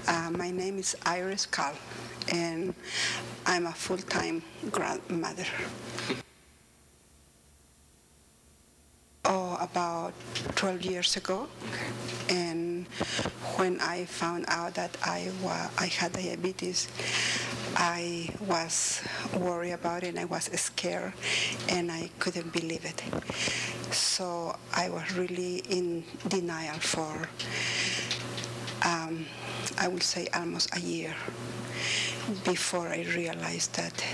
My name is Iris Kahl, and I'm a full-time grandmother. Oh, about 12 years ago. And when I found out that I had diabetes, I was worried about it, I was scared, and I couldn't believe it. So I was really in denial for, I would say, almost a year before I realized that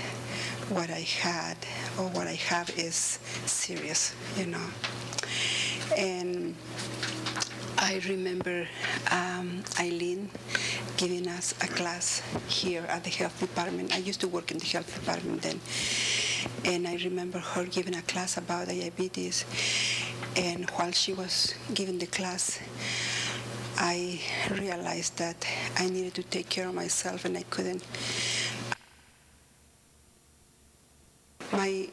what I had or what I have is serious, And I remember Eileen giving us a class here at the health department. I used to work in the health department then. And I remember her giving a class about diabetes. And while she was giving the class, I realized that I needed to take care of myself, and I couldn't.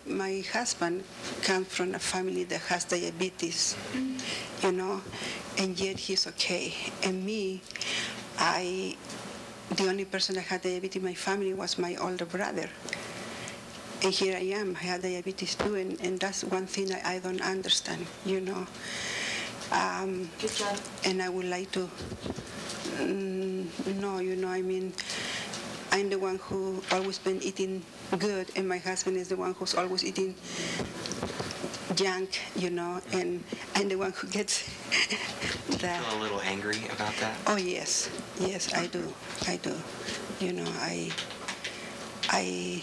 My husband comes from a family that has diabetes, and yet he's okay. And me, the only person that had diabetes in my family was my older brother. And here I am, I have diabetes too, and that's one thing I don't understand, And I would like to know, I'm the one who always been eating good, and my husband is the one who's always eating junk, and I'm the one who gets that. Feel a little angry about that? Oh, yes, I do. I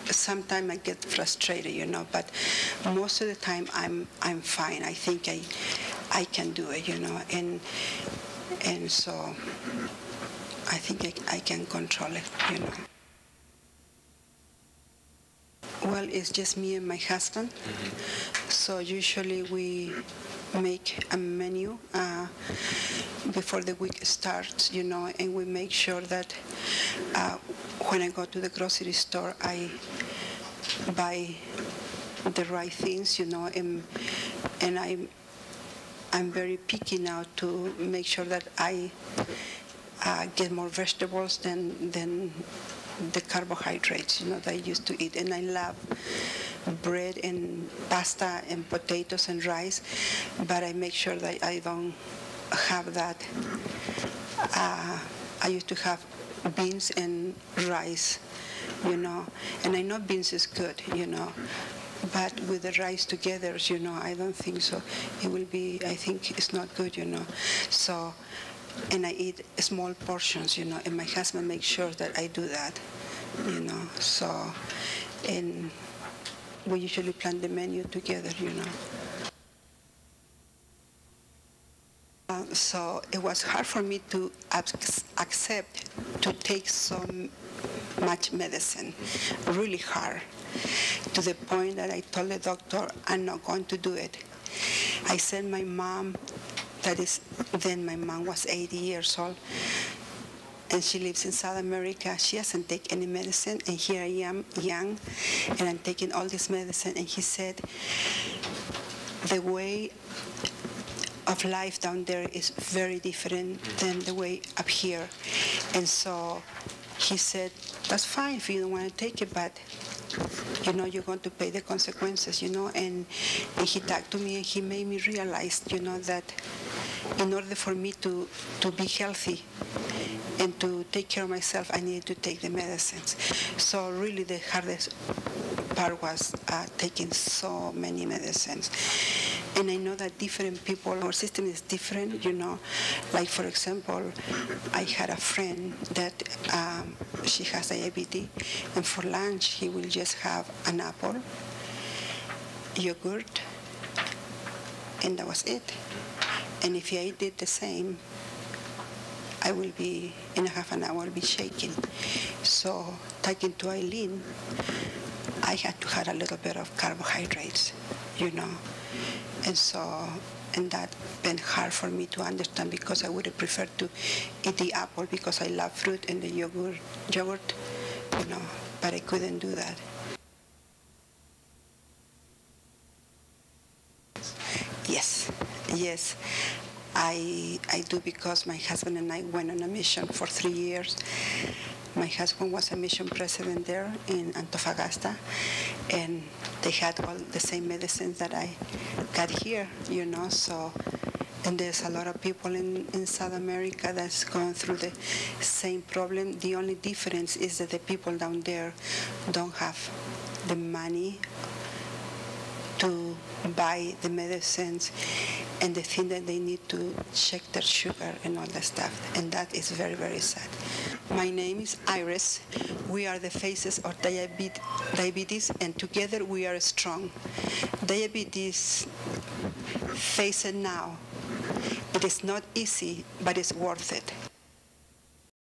sometimes I get frustrated, but most of the time I'm fine. I think I can do it, and so I think I can control it, Well, it's just me and my husband. Mm-hmm. So usually we make a menu before the week starts, and we make sure that when I go to the grocery store, I buy the right things, and I'm very picky now to make sure that I get more vegetables than the carbohydrates, that I used to eat. And I love bread and pasta and potatoes and rice, but I make sure that I don't have that. I used to have beans and rice, and I know beans is good, but with the rice together, I don't think so. It will be, I think it's not good, So, and I eat small portions, and my husband makes sure that I do that, So, and we usually plan the menu together, So it was hard for me to accept to take so much medicine, really hard, to the point that I told the doctor, I'm not going to do it. I sent my mom, then my mom was 80 years old, and she lives in South America. She doesn't take any medicine, and here I am, young, and I'm taking all this medicine. And he said, the way of life down there is very different than the way up here. And so he said, that's fine if you don't want to take it, but you're going to pay the consequences, and he talked to me, and he made me realize, that in order for me to be healthy and to take care of myself, I needed to take the medicines. So really the hardest part was taking so many medicines. And I know that different people, our system is different, Like, for example, I had a friend that she has diabetes, and for lunch he will just have an apple, yogurt, and that was it. And if I did the same, I will be, in a half an hour, I'll be shaking. So, talking to Eileen, I had to have a little bit of carbohydrates, And so, and that been hard for me to understand, because I would have preferred to eat the apple because I love fruit and the yogurt, but I couldn't do that. Yes. I do because my husband and I went on a mission for 3 years. My husband was a mission president there in Antofagasta, and they had all the same medicines that I got here, so, and there's a lot of people in South America that's going through the same problem. The only difference is that the people down there don't have the money to buy the medicines and the thing that they need to check their sugar and all that stuff. And that is very, very sad. My name is Iris. We are the faces of diabetes, and together we are strong. Diabetes, face it now. It is not easy, but it's worth it.